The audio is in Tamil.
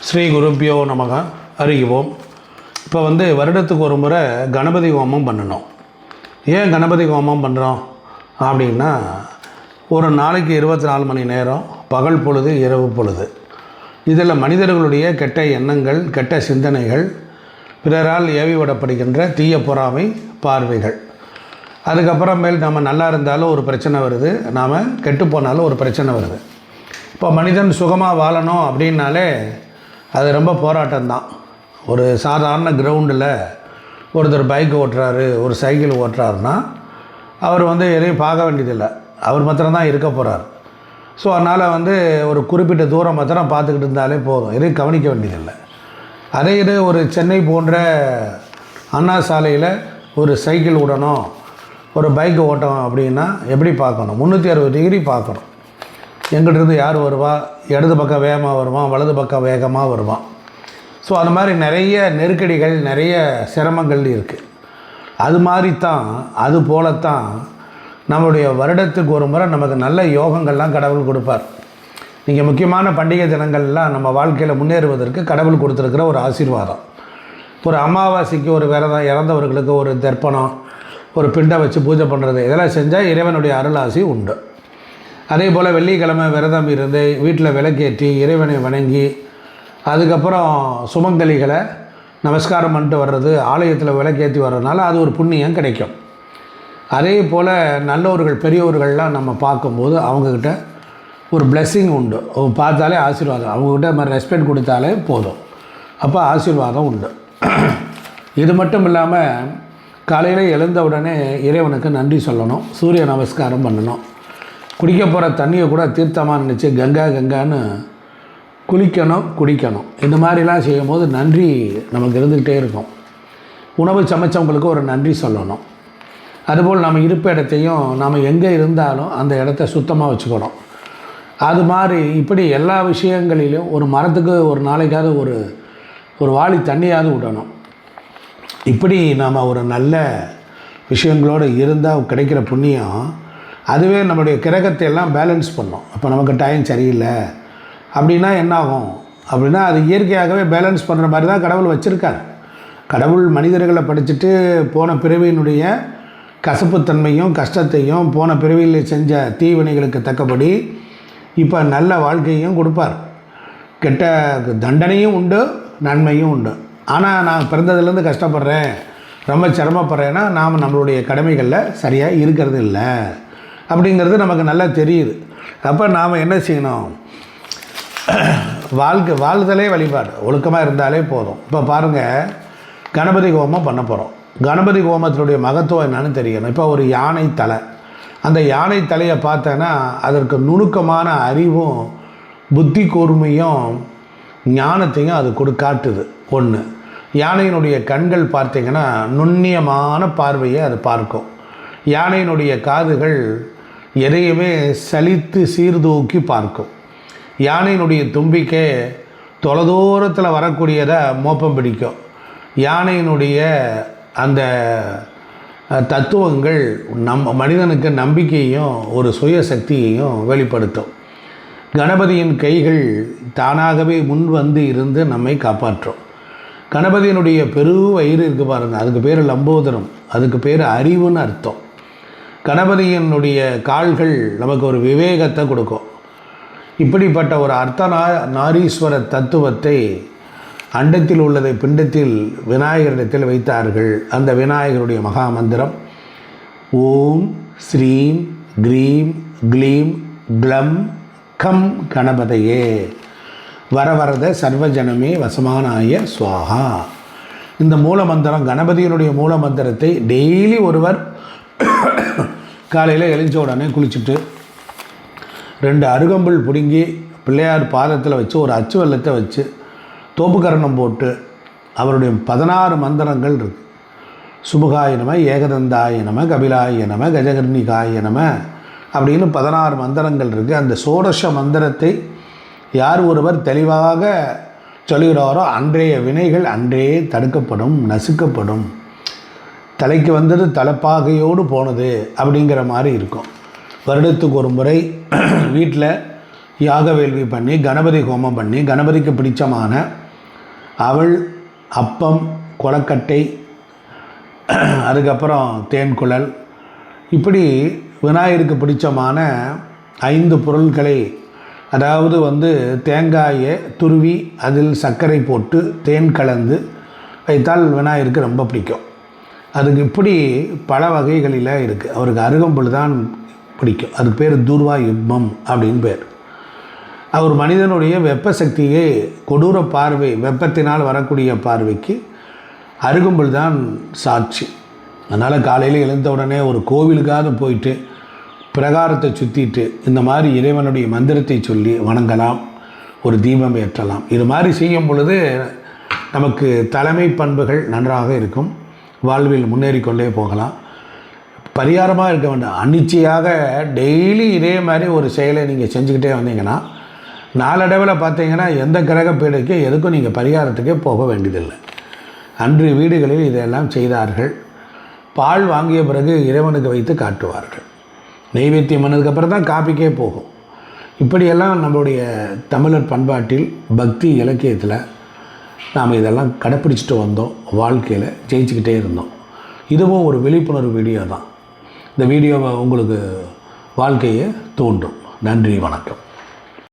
ஸ்ரீ குருப்பியோ நமக அறிவோம். இப்போ வருடத்துக்கு ஒரு முறை கணபதி ஹோமம் பண்ணணும். ஏன் கணபதி ஹோமம் பண்ணுறோம் அப்படின்னா, ஒரு நாளைக்கு 24 மணி நேரம், பகல் பொழுது இரவு பொழுது, இதில் மனிதர்களுடைய கெட்ட எண்ணங்கள், கெட்ட சிந்தனைகள், பிறரால் ஏவி விடப்படுகின்ற தீய பொறாமை பார்வைகள், அதுக்கப்புறமேல் நம்ம நல்லா இருந்தாலும் ஒரு பிரச்சனை வருது, நாம் கெட்டு போனாலும் ஒரு பிரச்சனை வருது. இப்போ மனிதன் சுகமாக வாழணும் அப்படின்னாலே அது ரொம்ப போராட்டம்தான். ஒரு சாதாரண கிரவுண்டில் ஒருத்தர் பைக் ஓட்டுறாரு, ஒரு சைக்கிள் ஓட்டுறாருன்னா அவர் எதையும் பார்க்க வேண்டியதில்லை, அவர் மாத்திரம்தான் இருக்க போகிறார். ஸோ அதனால் ஒரு குறிப்பிட்ட தூரம் மாத்திரம் பார்த்துக்கிட்டு இருந்தாலே போதும், எதையும் கவனிக்க வேண்டியதில்லை. அதே இது ஒரு சென்னை போன்ற அண்ணா சாலையில் ஒரு சைக்கிள் விடணும், ஒரு பைக்கு ஓட்டணும் அப்படின்னா எப்படி பார்க்கணும்? 360 டிகிரி பார்க்கணும். எங்கிட்டிருந்து யார் வருவா, இடது பக்கம் வேகமாக வருவான், வலது பக்கம் வேகமாக வருவான். ஸோ அது மாதிரி நிறைய நெருக்கடிகள், நிறைய சிரமங்கள் இருக்குது. அது மாதிரி தான், அது போலத்தான் நம்மளுடைய வருடத்துக்கு ஒரு முறை நமக்கு நல்ல யோகங்கள்லாம் கடவுள் கொடுப்பார். நீங்கள் முக்கியமான பண்டிகை தினங்கள்லாம் நம்ம வாழ்க்கையில் முன்னேறுவதற்கு கடவுள் கொடுத்துருக்கிற ஒரு ஆசீர்வாதம். ஒரு அமாவாசைக்கு ஒரு விரதம், இறந்தவர்களுக்கு ஒரு தர்ப்பணம், ஒரு பிண்டை வச்சு பூஜை பண்ணுறது, இதெல்லாம் செஞ்சால் இறைவனுடைய அருளாசி உண்டு. அதே போல் வெள்ளிக்கிழமை விரதம் இருந்து வீட்டில் விளக்கேற்றி இறைவனை வணங்கி அதுக்கப்புறம் சுமங்கலிகளை நமஸ்காரம் பண்ணிட்டு வர்றது, ஆலயத்தில் விளக்கேற்றி வர்றதுனால அது ஒரு புண்ணியம் கிடைக்கும். அதே போல் நல்லவர்கள் பெரியவர்கள்லாம் நம்ம பார்க்கும்போது அவங்கக்கிட்ட ஒரு பிளெஸ்ஸிங் உண்டு. அவங்க பார்த்தாலே ஆசீர்வாதம், அவங்கக்கிட்ட மாதிரி ரெஸ்பெக்ட் கொடுத்தாலே போதும், அப்போ ஆசீர்வாதம் உண்டு. இது மட்டும் இல்லாமல் காலையில் எழுந்த உடனே இறைவனுக்கு நன்றி சொல்லணும், சூரிய நமஸ்காரம் பண்ணணும். குடிக்க போகிற தண்ணியை கூட தீர்த்தமாக நினச்சி கங்கா கங்கான்னு குளிக்கணும், குடிக்கணும். இந்த மாதிரிலாம் செய்யும்போது நன்றி நமக்கு இருந்துக்கிட்டே இருக்கும். உணவு சமைச்சவங்களுக்கு ஒரு நன்றி சொல்லணும். அதுபோல் நம்ம இருப்ப இடத்தையும் நாம் எங்கே இருந்தாலும் அந்த இடத்த சுத்தமாக வச்சுக்கணும். அது மாதிரி இப்படி எல்லா விஷயங்களிலும் ஒரு மரத்துக்கு ஒரு நாளைக்காவது ஒரு வாளி தண்ணியாவது விடணும். இப்படி நாம் ஒரு நல்ல விஷயங்களோடு இருந்தால் கிடைக்கிற புண்ணியம் அதுவே நம்முடைய கிரகத்தை எல்லாம் பேலன்ஸ் பண்ணும். அப்போ நமக்கு டைம் சரியில்லை அப்படின்னா என்னாகும் அப்படின்னா, அது இயற்கையாகவே பேலன்ஸ் பண்ணுற மாதிரி தான் கடவுள் வச்சுருக்கார். கடவுள் மனிதர்களை படிச்சுட்டு போன பிறவியினுடைய கசப்புத்தன்மையும் கஷ்டத்தையும், போன பிறவியில் செஞ்ச தீவினைகளுக்கு தக்கபடி இப்போ நல்ல வாழ்க்கையும் கொடுப்பார். கெட்ட தண்டனையும் உண்டு, நன்மையும் உண்டு. ஆனால் நான் பிறந்ததுலேருந்து கஷ்டப்படுறேன், ரொம்ப சிரமப்படுறேன்னா நாம் நம்மளுடைய கடமைகளில் சரியாக இருக்கிறது இல்லை அப்படிங்கிறது நமக்கு நல்லா தெரியுது. அப்போ நாம் என்ன செய்யணும்? வாழ்தலே வழிபாடு, ஒழுக்கமாக இருந்தாலே போதும். இப்போ பாருங்கள், கணபதி ஹோமம் பண்ண போகிறோம். கணபதி ஹோமத்தினுடைய மகத்துவம் என்னன்னு தெரியணும். இப்போ ஒரு யானை தலை, அந்த யானை தலையை பார்த்தேன்னா அதற்கு நுணுக்கமான அறிவும் புத்தி கூர்மையும் ஞானத்தையும் அது காட்டுது. ஒன்று, யானையினுடைய கண்கள் பார்த்திங்கன்னா நுண்ணியமான பார்வையை அது பார்க்கும். யானையினுடைய காதுகள் எதையுமே சலித்து சீர்தூக்கி பார்க்கும். யானையினுடைய தும்பிக்கை தொலைதூரத்தில் வரக்கூடியதை மோப்பம் பிடிக்கும். யானையினுடைய அந்த தத்துவங்கள் மனிதனுக்கு நம்பிக்கையும் ஒரு சுய சக்தியையும் வெளிப்படுத்தும். கணபதியின் கைகள் தானாகவே முன் இருந்து நம்மை காப்பாற்றும். கணபதியினுடைய வயிறு இருக்குது பாருங்கள், அதுக்கு பேர் லம்போதரம், அதுக்கு பேர் அறிவுன்னு அர்த்தம். கணபதியினுடைய கால்கள் நமக்கு ஒரு விவேகத்தை கொடுக்கும். இப்படிப்பட்ட ஒரு நாரீஸ்வர தத்துவத்தை அண்டத்தில் உள்ளதை பிண்டத்தில் விநாயகரிடத்தில் வைத்தார்கள். அந்த விநாயகருடைய மகா மந்திரம் ஓம் ஸ்ரீம் க்ரீம் க்ளீம் க்ளம் கம் கணபதையே வரவரத சர்வஜனமே வசமானாய ஸ்வாஹா. இந்த மூல மந்திரம், கணபதியினுடைய மூல மந்திரத்தை டெய்லி ஒருவர் காலையில் எழுந்த உடனே குளிச்சுட்டு 2 அருகம்புல் பிடுங்கி பிள்ளையார் பாதத்தில் வச்சு ஒரு அச்சு வெள்ளத்தை வச்சு தோப்புக்கரணம் போட்டு அவருடைய 16 மந்திரங்கள் இருக்குது. சுபகாய நம, ஏகதந்தாய நம, கபிலாய நம, கஜகர்ணிகாய நம அப்படின்னு 16 மந்திரங்கள் இருக்குது. அந்த சோடச மந்திரத்தை யார் ஒருவர் தெளிவாக சொல்கிறாரோ அன்றைய வினைகள் அன்றே தடுக்கப்படும், நசுக்கப்படும். தலைக்கு வந்தது தலைப்பாகையோடு போனது அப்படிங்கிற மாதிரி இருக்கும். வருடத்துக்கு ஒரு முறை வீட்டில் யாக வேள்வி பண்ணி கணபதி ஹோமம் பண்ணி கணபதிக்கு பிடிச்சமான அவல், அப்பம், கொலக்கட்டை, அதுக்கப்புறம் தேன்குழல், இப்படி விநாயகருக்கு பிடிச்சமான 5 பொருட்களை, அதாவது தேங்காயை துருவி அதில் சர்க்கரை போட்டு தேன் கலந்து வைத்தால் விநாயகருக்கு ரொம்ப பிடிக்கும். அதுக்கு இப்படி பல வகைகளில் இருக்குது. அவருக்கு அருகம்புல் தான் பிடிக்கும். அதுக்கு பேர் தூர்வா யுக்மம் அப்படின்னு பேர். அவர் மனிதனுடைய வெப்ப சக்தியே, கொடூர பார்வை, வெப்பத்தினால் வரக்கூடிய பார்வைக்கு அருகம்புல் தான் சாட்சி. அதனால் காலையில் எழுந்த உடனே ஒரு கோவிலுக்காவது போயிட்டு பிரகாரத்தை சுற்றிட்டு இந்த மாதிரி இறைவனுடைய மந்திரத்தை சொல்லி வணங்கலாம், ஒரு தீபம் ஏற்றலாம். இது மாதிரி செய்யும் பொழுது நமக்கு தலைமை பண்புகள் நன்றாக இருக்கும், வாழ்வில் முன்னேறி கொண்டே போகலாம். பரிகாரமாக இருக்க வேண்டாம், அன்னிச்சையாக டெய்லி இதே மாதிரி ஒரு செயலை நீங்கள் செஞ்சுக்கிட்டே வந்தீங்கன்னா நாளடைவில் பார்த்தீங்கன்னா எந்த கிரக பீடைக்கு எதுக்கும் நீங்கள் பரிகாரத்துக்கே போக வேண்டியதில்லை. அன்று வீடுகளில் இதெல்லாம் செய்தார்கள். பால் வாங்கிய பிறகு இறைவனுக்கு வைத்து காட்டுவார்கள். நெய்வேத்தியம் பண்ணதுக்கப்புறம் தான் காப்பிக்கே போகும். இப்படியெல்லாம் நம்மளுடைய தமிழர் பண்பாட்டில், பக்தி இலக்கியத்தில் நாம் இதெல்லாம் கடைப்பிடிச்சிட்டு வந்தோம். வாழ்க்கையில் ஜெயிச்சுக்கிட்டே இருந்தோம். இதுவும் ஒரு விழிப்புணர்வு வீடியோ தான். இந்த வீடியோவை உங்களுக்கு வாழ்க்கையை தூண்டும். நன்றி, வணக்கம்.